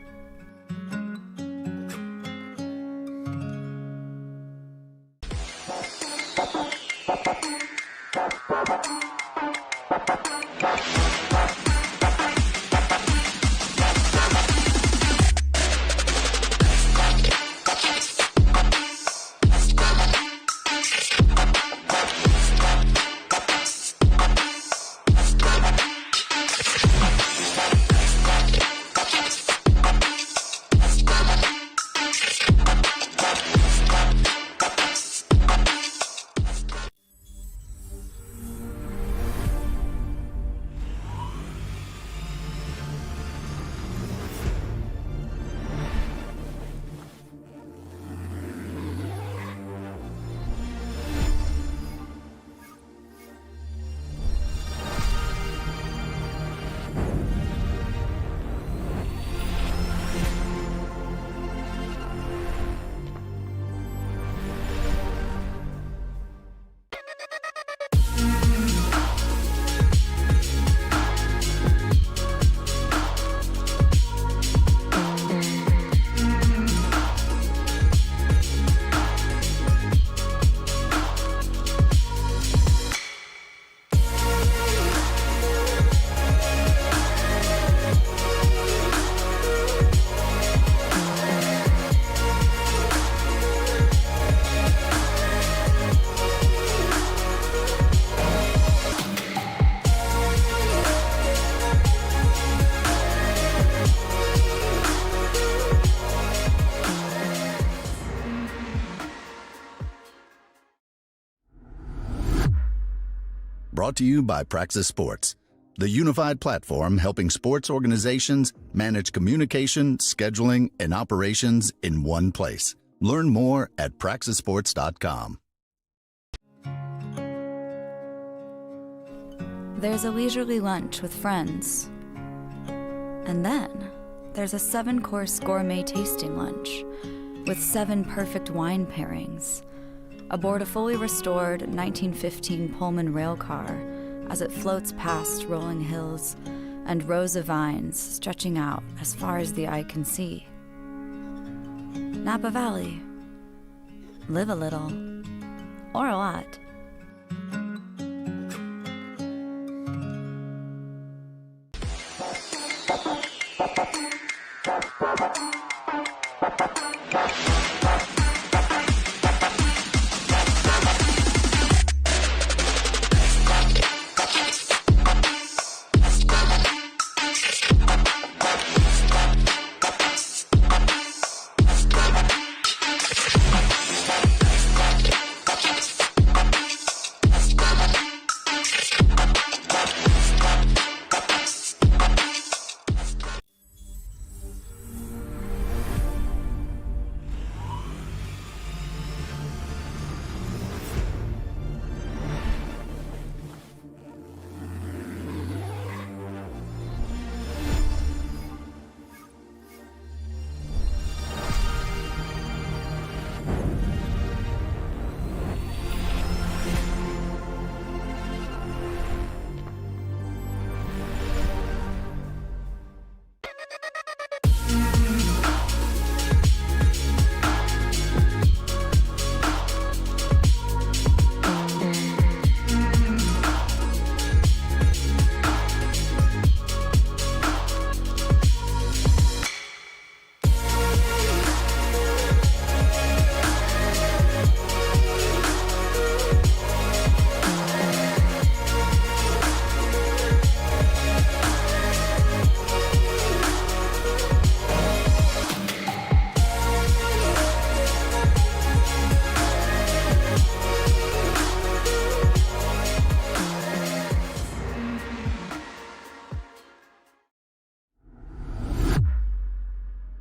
Brought to you by Praxis Sports, the unified platform helping sports organizations manage communication, scheduling, and operations in one place. Learn more at praxisports.com. There's a leisurely lunch with friends. And then there's a 7-course gourmet tasting lunch with 7 perfect wine pairings aboard a fully restored 1915 Pullman rail car as it floats past rolling hills and rows of vines stretching out as far as the eye can see. Napa Valley. Live a little, or a lot.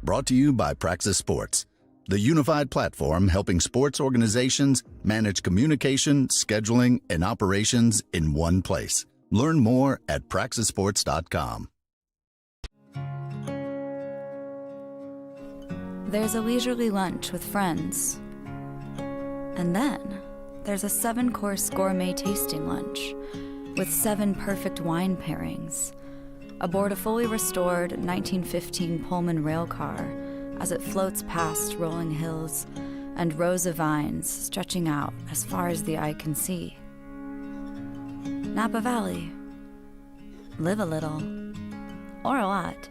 Brought to you by Praxis Sports, the unified platform helping sports organizations manage communication, scheduling, and operations in one place. Learn more at praxisports.com. There's a leisurely lunch with friends. And then there's a 7-course gourmet tasting lunch with 7 perfect wine pairings aboard a fully restored 1915 Pullman rail car as it floats past rolling hills and rows of vines stretching out as far as the eye can see. Napa Valley. Live a little, or a lot.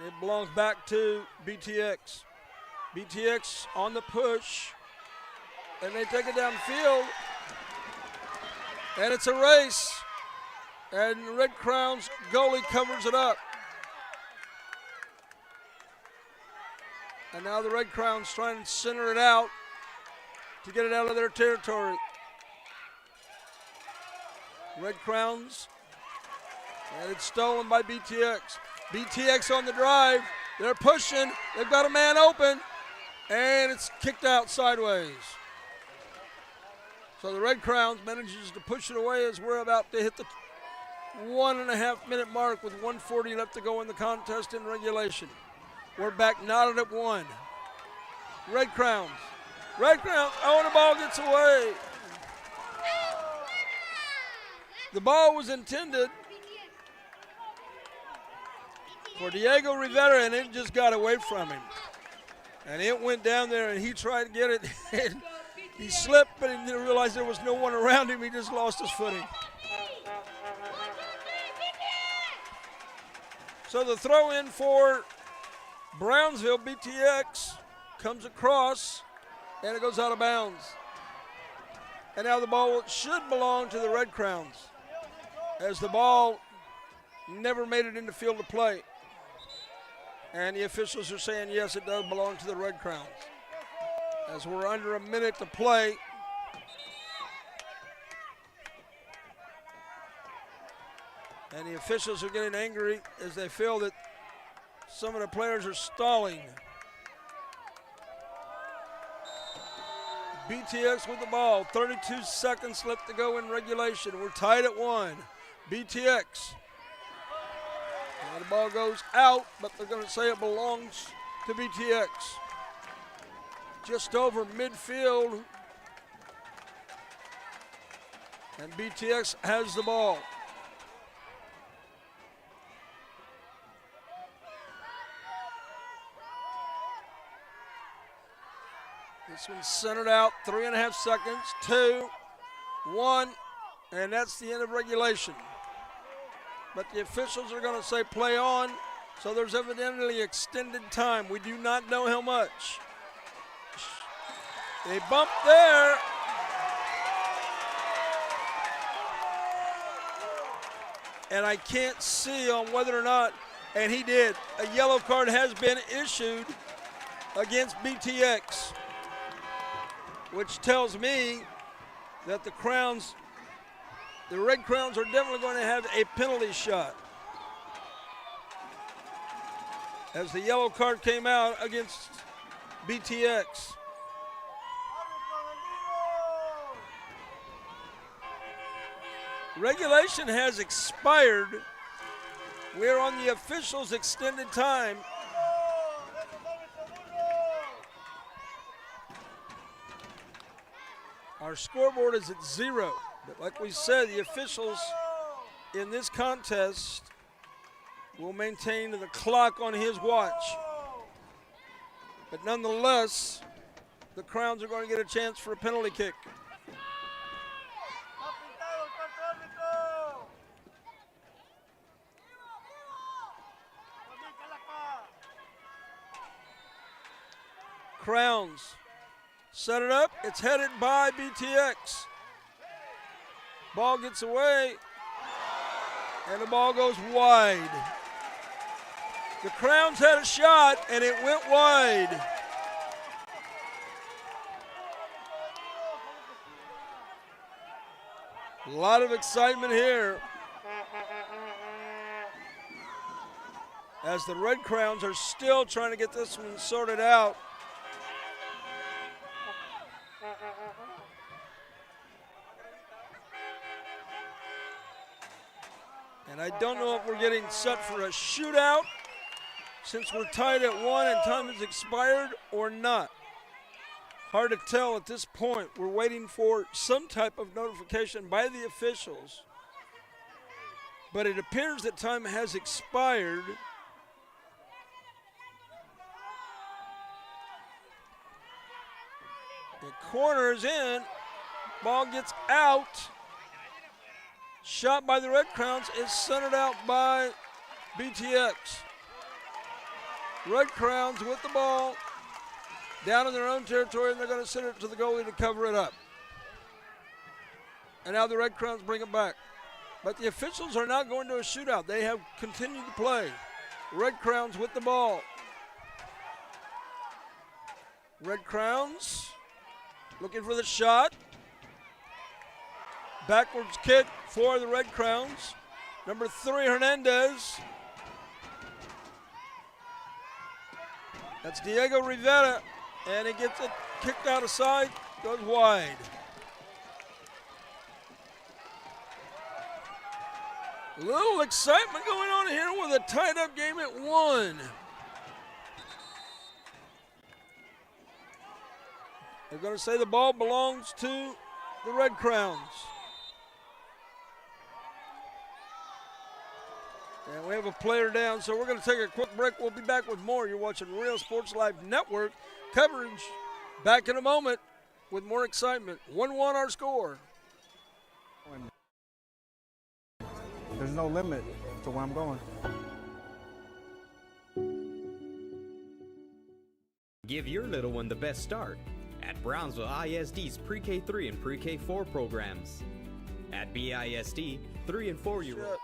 And it belongs back to BTX. BTX on the push. And they take it downfield. And it's a race. And the Red Crown's goalie covers it up. And now the Red Crown's trying to center it out to get it out of their territory. Red Crowns. And it's stolen by BTX. BTX on the drive. They're pushing. They've got a man open. And it's kicked out sideways. So the Red Crowns manages to push it away as we're about to hit the 1.5 minute mark with 1:40 left to go in the contest in regulation. We're back knotted at 1. Red Crowns. Red Crowns. Oh, and the ball gets away. The ball was intended for Diego Rivera, and it just got away from him. And it went down there, and he tried to get it. And he slipped, but he didn't realize there was no one around him. He just lost his footing. So the throw in for Brownsville, BTX, comes across, and it goes out of bounds. And now the ball should belong to the Red Crowns, as the ball never made it into field of play. And the officials are saying, yes, it does belong to the Red Crowns. As we're under a minute to play. And the officials are getting angry as they feel that some of the players are stalling. BTX with the ball, 32 seconds left to go in regulation. We're tied at 1. BTX. And the ball goes out, but they're going to say it belongs to BTX. Just over midfield. And BTX has the ball. This one's centered out, 3.5 seconds, 2, 1, and that's the end of regulation. But the officials are going to say play on, so there's evidently extended time. We do not know how much. They bumped there. And I can't see on whether or not, and he did, a yellow card has been issued against BTX, which tells me that the Red Crowns are definitely going to have a penalty shot, as the yellow card came out against BTX. Regulation has expired. We're on the officials' extended time. Our scoreboard is at 0. But like we said, the officials in this contest will maintain the clock on his watch. But nonetheless, the Crowns are going to get a chance for a penalty kick. Crowns set it up. It's headed by BTX. Ball gets away, and the ball goes wide. The Crowns had a shot, and it went wide. A lot of excitement here, as the Red Crowns are still trying to get this one sorted out. And I don't know if we're getting set for a shootout, since we're tied at 1 and time has expired, or not. Hard to tell at this point. We're waiting for some type of notification by the officials. But it appears that time has expired. The corner is in. Ball gets out. Shot by the Red Crowns is centered out by BTX. Red Crowns with the ball down in their own territory, and they're going to send it to the goalie to cover it up. And now the Red Crowns bring it back. But the officials are not going to a shootout. They have continued to play. Red Crowns with the ball. Red Crowns looking for the shot. Backwards kick for the Red Crowns. Number 3, Hernandez. That's Diego Rivera, and he gets it kicked out of sight, goes wide. A little excitement going on here with a tied-up game at 1. They're going to say the ball belongs to the Red Crowns. And we have a player down, so we're going to take a quick break. We'll be back with more. You're watching Real Sports Live Network coverage. Back in a moment with more excitement. 1-1 our score. There's no limit to where I'm going. Give your little one the best start at Brownsville ISD's Pre-K 3 and Pre-K 4 programs. At BISD, 3 and 4-year-olds.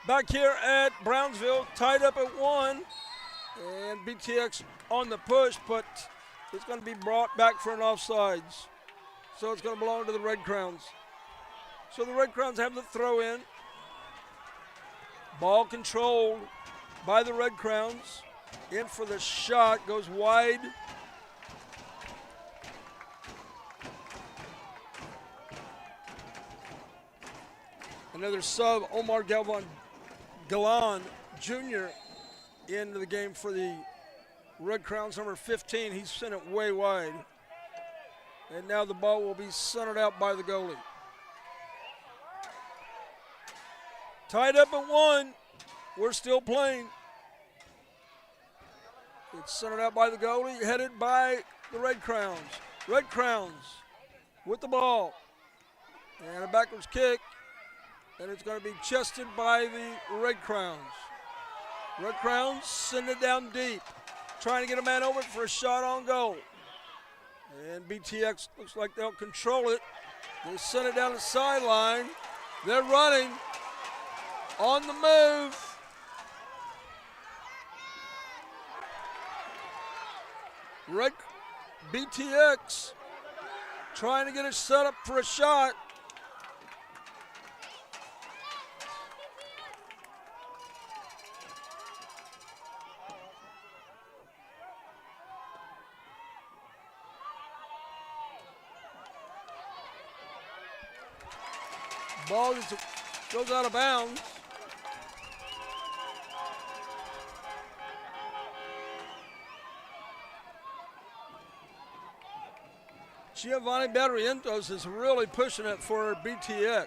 Back here at Brownsville, tied up at 1, and BTX on the push, but it's going to be brought back for an offsides. So it's going to belong to the Red Crowns. So the Red Crowns have the throw in. Ball controlled by the Red Crowns. In for the shot, goes wide. Another sub, Omar Galan Jr. into the game for the Red Crowns, number 15. He's sent it way wide. And now the ball will be centered out by the goalie. Tied up at 1. We're still playing. It's centered out by the goalie, headed by the Red Crowns. Red Crowns with the ball. And a backwards kick. And it's going to be chested by the Red Crowns. Red Crowns send it down deep. Trying to get a man over for a shot on goal. And BTX looks like they'll control it. They send it down the sideline. They're running. On the move. BTX trying to get it set up for a shot. Ball goes out of bounds. Giovanni Barrientos is really pushing it for BTX.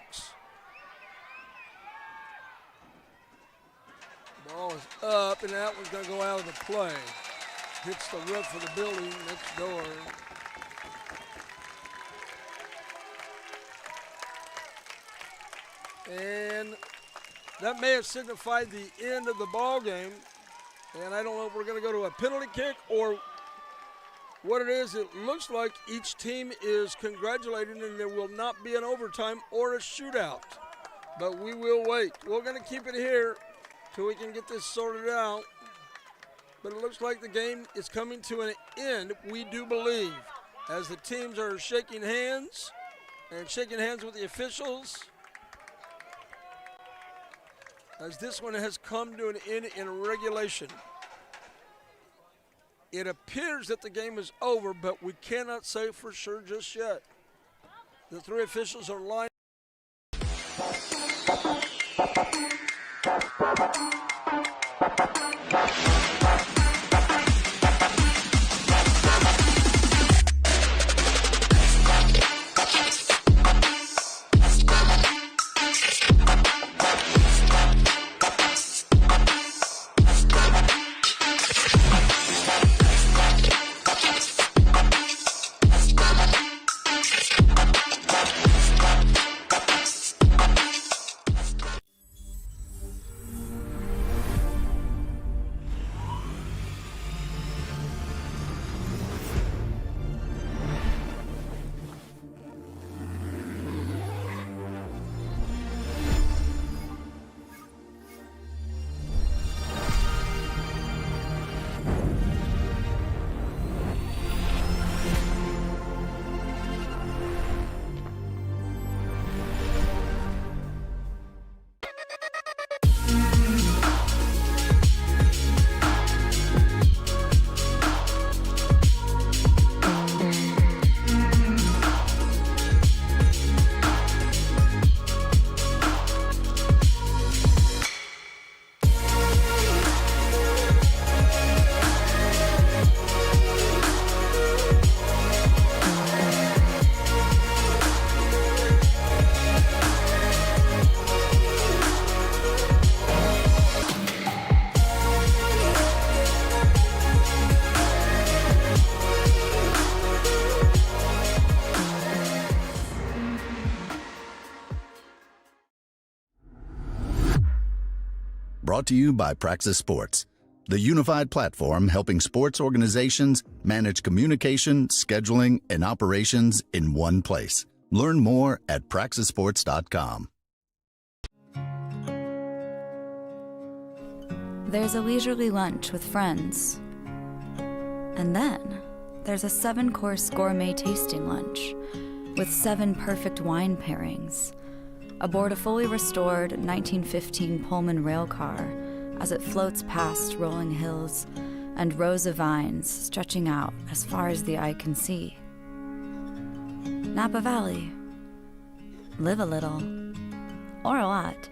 Ball is up, and that one's going to go out of the play. Hits the roof of the building next door. And that may have signified the end of the ball game. And I don't know if we're going to go to a penalty kick or what it is. It looks like each team is congratulating, and there will not be an overtime or a shootout. But we will wait. We're going to keep it here till we can get this sorted out. But it looks like the game is coming to an end, we do believe, as the teams are shaking hands and shaking hands with the officials, as this one has come to an end in regulation. It appears that the game is over, but we cannot say for sure just yet. The three officials are lined. Brought to you by Praxis Sports, the unified platform helping sports organizations manage communication, scheduling, and operations in one place. Learn more at praxisports.com. There's a leisurely lunch with friends. And then there's a 7-course gourmet tasting lunch with 7 perfect wine pairings aboard a fully restored 1915 Pullman rail car as it floats past rolling hills and rows of vines stretching out as far as the eye can see. Napa Valley. Live a little, or a lot.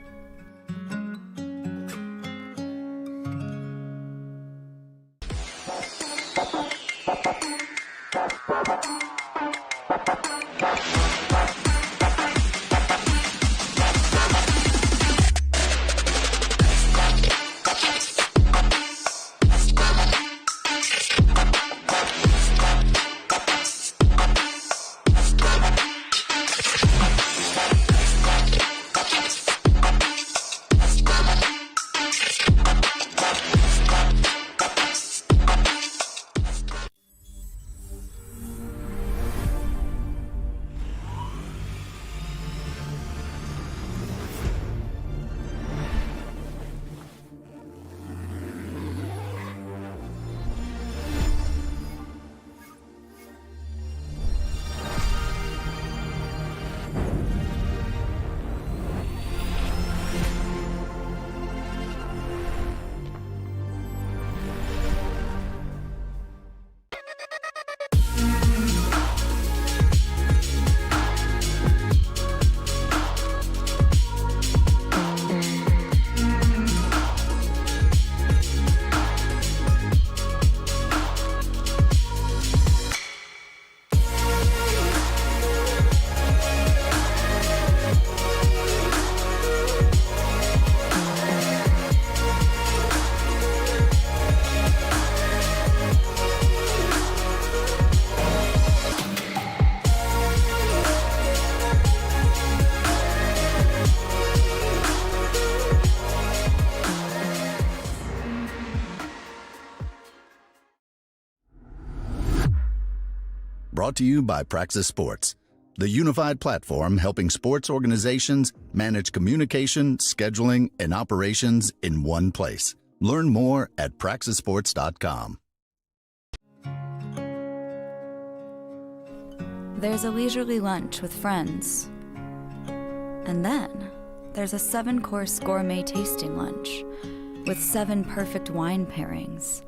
Brought to you by Praxis Sports, the unified platform helping sports organizations manage communication, scheduling, and operations in one place. Learn more at praxisports.com. There's a leisurely lunch with friends. And then there's a 7-course gourmet tasting lunch with 7 perfect wine pairings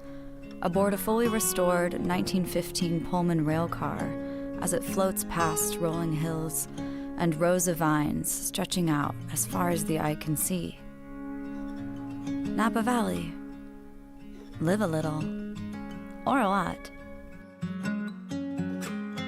aboard a fully restored 1915 Pullman rail car as it floats past rolling hills and rows of vines stretching out as far as the eye can see. Napa Valley. Live a little, or a lot.